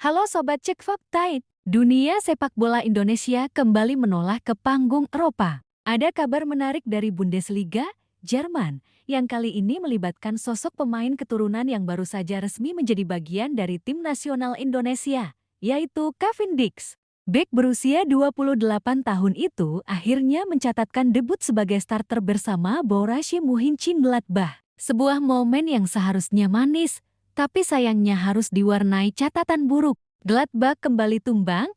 Halo Sobat Cek Fakta, dunia sepak bola Indonesia kembali menoleh ke panggung Eropa. Ada kabar menarik dari Bundesliga, Jerman, yang kali ini melibatkan sosok pemain keturunan yang baru saja resmi menjadi bagian dari tim nasional Indonesia, yaitu Cavan Dijk. Bek berusia 28 tahun itu akhirnya mencatatkan debut sebagai starter bersama Borussia Mönchengladbach. Sebuah momen yang seharusnya manis, tapi sayangnya harus diwarnai catatan buruk. Gladbach kembali tumbang,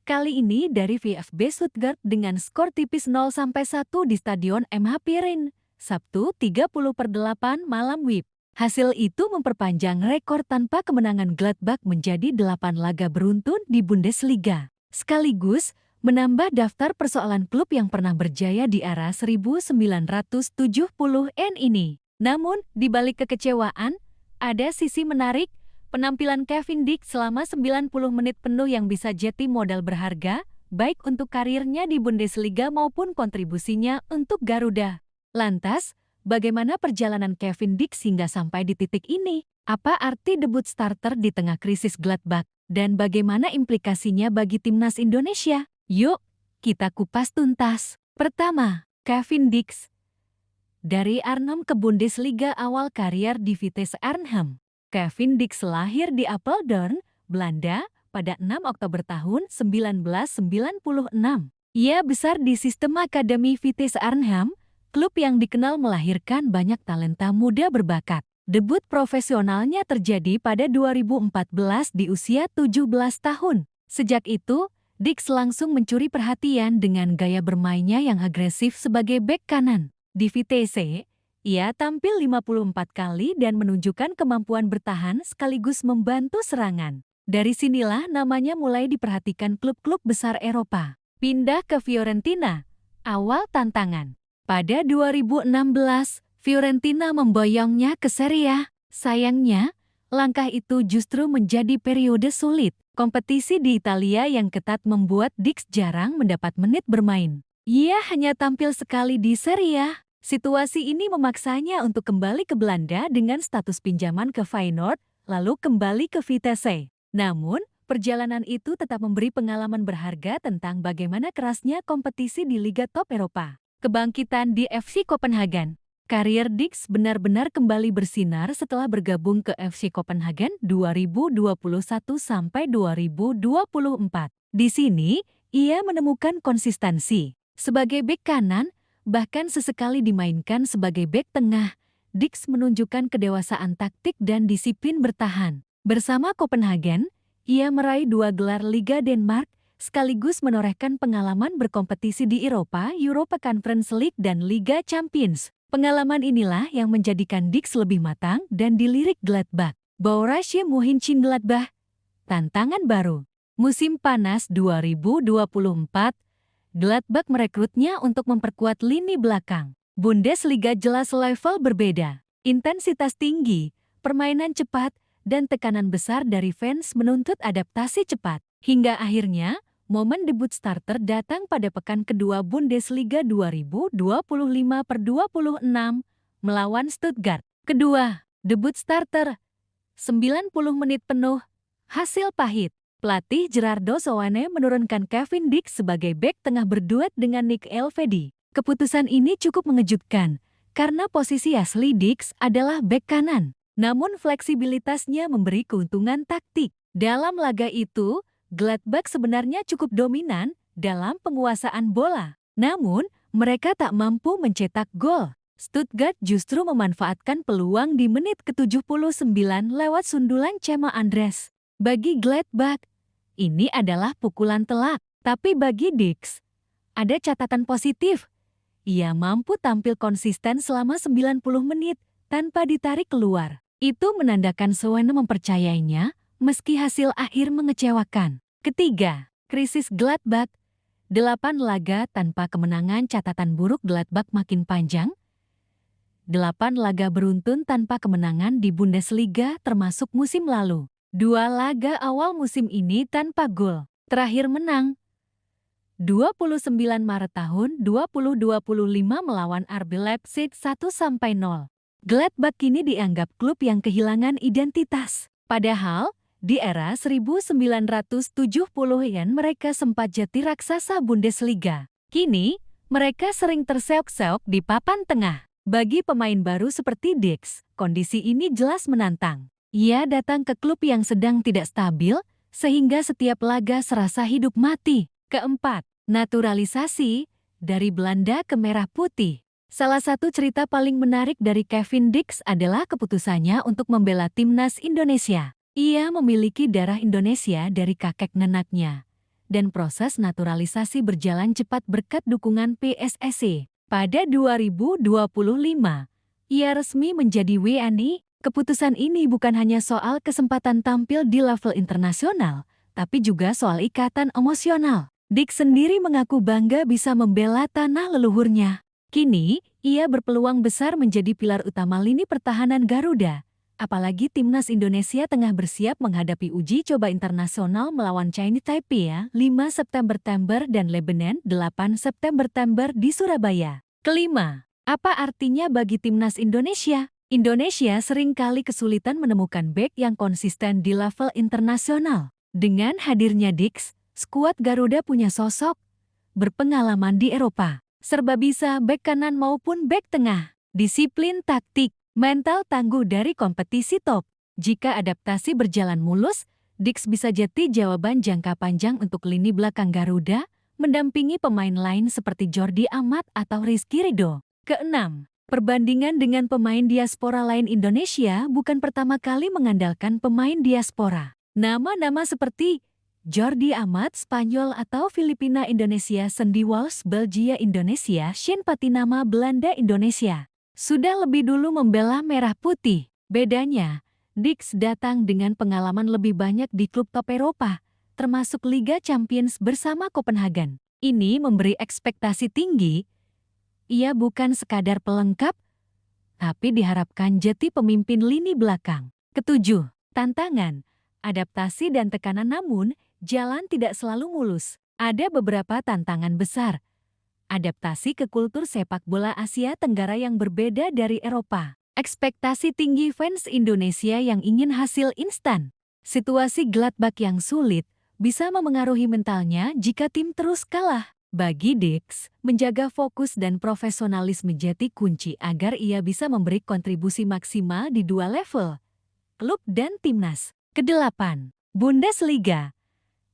kali ini dari VfB Stuttgart dengan skor tipis 0-1 di Stadion MHP Rhein, Sabtu 30/8 malam WIB. Hasil itu memperpanjang rekor tanpa kemenangan Gladbach menjadi 8 laga beruntun di Bundesliga. Sekaligus menambah daftar persoalan klub yang pernah berjaya di era 1970-an ini. Namun, di balik kekecewaan, ada sisi menarik, penampilan Cavan Dijk selama 90 menit penuh yang bisa jadi modal berharga, baik untuk karirnya di Bundesliga maupun kontribusinya untuk Garuda. Lantas, bagaimana perjalanan Cavan Dijk hingga sampai di titik ini? Apa arti debut starter di tengah krisis Gladbach? Dan bagaimana implikasinya bagi timnas Indonesia? Yuk, kita kupas tuntas. Pertama, Cavan Dijk. Dari Arnhem ke Bundesliga awal karier di Vitesse Arnhem. Cavan Dijk lahir di Apeldoorn, Belanda, pada 6 Oktober tahun 1996. Ia besar di sistem akademi Vitesse Arnhem, klub yang dikenal melahirkan banyak talenta muda berbakat. Debut profesionalnya terjadi pada 2014 di usia 17 tahun. Sejak itu, Dijk langsung mencuri perhatian dengan gaya bermainnya yang agresif sebagai bek kanan. Di Vitesse, ia tampil 54 kali dan menunjukkan kemampuan bertahan sekaligus membantu serangan. Dari sinilah namanya mulai diperhatikan klub-klub besar Eropa. Pindah ke Fiorentina, awal tantangan. Pada 2016, Fiorentina memboyongnya ke Serie A. Sayangnya, langkah itu justru menjadi periode sulit. Kompetisi di Italia yang ketat membuat Dijk jarang mendapat menit bermain. Ia hanya tampil sekali di Serie A. Situasi ini memaksanya untuk kembali ke Belanda dengan status pinjaman ke Feyenoord, lalu kembali ke Vitesse. Namun, perjalanan itu tetap memberi pengalaman berharga tentang bagaimana kerasnya kompetisi di Liga Top Eropa. Kebangkitan di FC Copenhagen. Karier Dijk benar-benar kembali bersinar setelah bergabung ke FC Copenhagen 2021-2024. Di sini, ia menemukan konsistensi. Sebagai bek kanan, bahkan sesekali dimainkan sebagai bek tengah, Dijk menunjukkan kedewasaan taktik dan disiplin bertahan. Bersama Copenhagen, ia meraih 2 gelar Liga Denmark, sekaligus menorehkan pengalaman berkompetisi di Eropa, Europa Conference League dan Liga Champions. Pengalaman inilah yang menjadikan Dijk lebih matang dan dilirik Gladbach. Borussia Mönchengladbach, tantangan baru. Musim panas 2024, Gladbach merekrutnya untuk memperkuat lini belakang. Bundesliga jelas level berbeda. Intensitas tinggi, permainan cepat, dan tekanan besar dari fans menuntut adaptasi cepat. Hingga akhirnya, momen debut starter datang pada pekan kedua Bundesliga 2025/26 melawan Stuttgart. Kedua, debut starter. 90 menit penuh, hasil pahit. Pelatih Gerardo Seoane menurunkan Cavan Dijk sebagai bek tengah berduet dengan Nick Elvedi. Keputusan ini cukup mengejutkan, karena posisi asli Dijk adalah bek kanan. Namun fleksibilitasnya memberi keuntungan taktik. Dalam laga itu, Gladbach sebenarnya cukup dominan dalam penguasaan bola. Namun, mereka tak mampu mencetak gol. Stuttgart justru memanfaatkan peluang di menit ke-79 lewat sundulan Chema Andres. Bagi Gladbach, ini adalah pukulan telak. Tapi bagi Dijk, ada catatan positif. Ia mampu tampil konsisten selama 90 menit tanpa ditarik keluar. Itu menandakan Seoane mempercayainya, meski hasil akhir mengecewakan. Ketiga, krisis Gladbach. 8 laga tanpa kemenangan, catatan buruk Gladbach makin panjang. 8 laga beruntun tanpa kemenangan di Bundesliga termasuk musim lalu. 2 laga awal musim ini tanpa gol. Terakhir menang 29 Maret tahun 2025 melawan RB Leipzig 1-0. Gladbach kini dianggap klub yang kehilangan identitas. Padahal, Di era 1970-an mereka sempat jadi raksasa Bundesliga. Kini, mereka sering terseok-seok di papan tengah. Bagi pemain baru seperti Dix, kondisi ini jelas menantang. Ia datang ke klub yang sedang tidak stabil, sehingga setiap laga serasa hidup mati. Keempat, naturalisasi dari Belanda ke merah putih. Salah satu cerita paling menarik dari Kevin Dix adalah keputusannya untuk membela timnas Indonesia. Ia memiliki darah Indonesia dari kakek neneknya, dan proses naturalisasi berjalan cepat berkat dukungan PSSI. Pada 2025, ia resmi menjadi WNI. Keputusan ini bukan hanya soal kesempatan tampil di level internasional, tapi juga soal ikatan emosional. Dix sendiri mengaku bangga bisa membela tanah leluhurnya. Kini, ia berpeluang besar menjadi pilar utama lini pertahanan Garuda. Apalagi timnas Indonesia tengah bersiap menghadapi uji coba internasional melawan Chinese Taipei 5 September dan Lebanon 8 September di Surabaya. Kelima, apa artinya bagi timnas Indonesia? Indonesia seringkali kesulitan menemukan bek yang konsisten di level internasional. Dengan hadirnya Dix, skuad Garuda punya sosok berpengalaman di Eropa. Serba bisa bek kanan maupun bek tengah. Disiplin taktik, mental tangguh dari kompetisi top. Jika adaptasi berjalan mulus, Dix bisa jadi jawaban jangka panjang untuk lini belakang Garuda, mendampingi pemain lain seperti Jordi Amat atau Rizky Ridho. Keenam, perbandingan dengan pemain diaspora lain Indonesia bukan pertama kali mengandalkan pemain diaspora. Nama-nama seperti Jordi Amat Spanyol atau Filipina Indonesia, Sandy Walsh Belgia Indonesia, Shane Patinama Belanda Indonesia sudah lebih dulu membela merah putih. Bedanya, Dix datang dengan pengalaman lebih banyak di klub top Eropa, termasuk Liga Champions bersama Copenhagen. Ini memberi ekspektasi tinggi. Ia bukan sekadar pelengkap, tapi diharapkan jadi pemimpin lini belakang. Ketujuh, tantangan, adaptasi dan tekanan, namun jalan tidak selalu mulus. Ada beberapa tantangan besar. Adaptasi ke kultur sepak bola Asia Tenggara yang berbeda dari Eropa. Ekspektasi tinggi fans Indonesia yang ingin hasil instan. Situasi Gladbach yang sulit bisa memengaruhi mentalnya jika tim terus kalah. Bagi Dix, menjaga fokus dan profesionalisme jadi kunci agar ia bisa memberi kontribusi maksimal di dua level, klub dan timnas. Kedelapan, Bundesliga.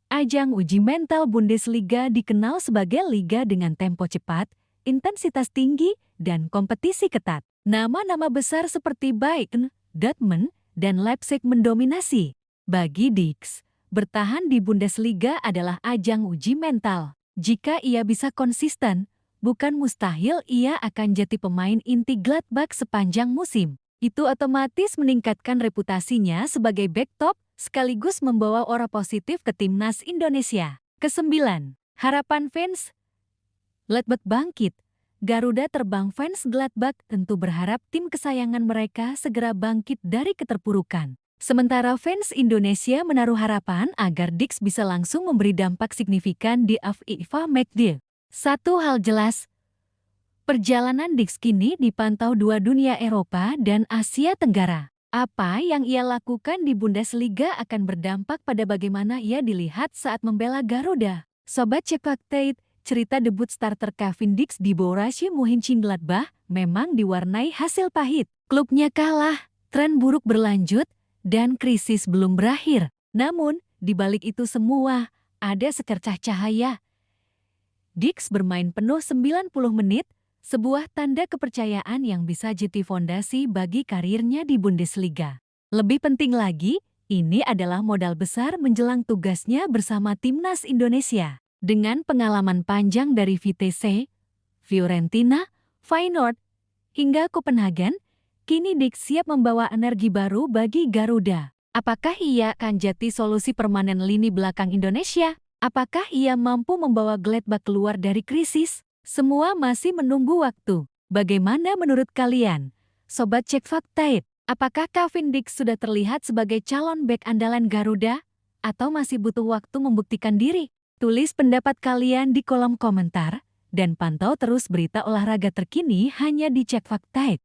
Ajang uji mental Bundesliga dikenal sebagai liga dengan tempo cepat, intensitas tinggi, dan kompetisi ketat. Nama-nama besar seperti Bayern, Dortmund, dan Leipzig mendominasi. Bagi Dix, bertahan di Bundesliga adalah ajang uji mental. Jika ia bisa konsisten, bukan mustahil ia akan jadi pemain inti Gladbach sepanjang musim. Itu otomatis meningkatkan reputasinya sebagai bek top, sekaligus membawa aura positif ke timnas Indonesia. Kesembilan, harapan fans Gladbach bangkit. Garuda terbang fans Gladbach tentu berharap tim kesayangan mereka segera bangkit dari keterpurukan. Sementara fans Indonesia menaruh harapan agar Dix bisa langsung memberi dampak signifikan di FIFA Matchday. Satu hal jelas, perjalanan Dix kini dipantau dua dunia Eropa dan Asia Tenggara. Apa yang ia lakukan di Bundesliga akan berdampak pada bagaimana ia dilihat saat membela Garuda. Sobat Cek Fakta, cerita debut starter Kevin Dix di Borussia Mönchengladbach memang diwarnai hasil pahit. Klubnya kalah, tren buruk berlanjut, dan krisis belum berakhir. Namun, di balik itu semua, ada secercah cahaya. Dix bermain penuh 90 menit, sebuah tanda kepercayaan yang bisa jadi fondasi bagi karirnya di Bundesliga. Lebih penting lagi, ini adalah modal besar menjelang tugasnya bersama timnas Indonesia. Dengan pengalaman panjang dari Vitesse, Fiorentina, Feyenoord, hingga Copenhagen, kini Dix siap membawa energi baru bagi Garuda. Apakah ia akan jadi solusi permanen lini belakang Indonesia? Apakah ia mampu membawa Gladbach keluar dari krisis? Semua masih menunggu waktu. Bagaimana menurut kalian? Sobat Cek Fakta, apakah Kevin Dix sudah terlihat sebagai calon bek andalan Garuda? Atau masih butuh waktu membuktikan diri? Tulis pendapat kalian di kolom komentar, dan pantau terus berita olahraga terkini hanya di Cek Fakta.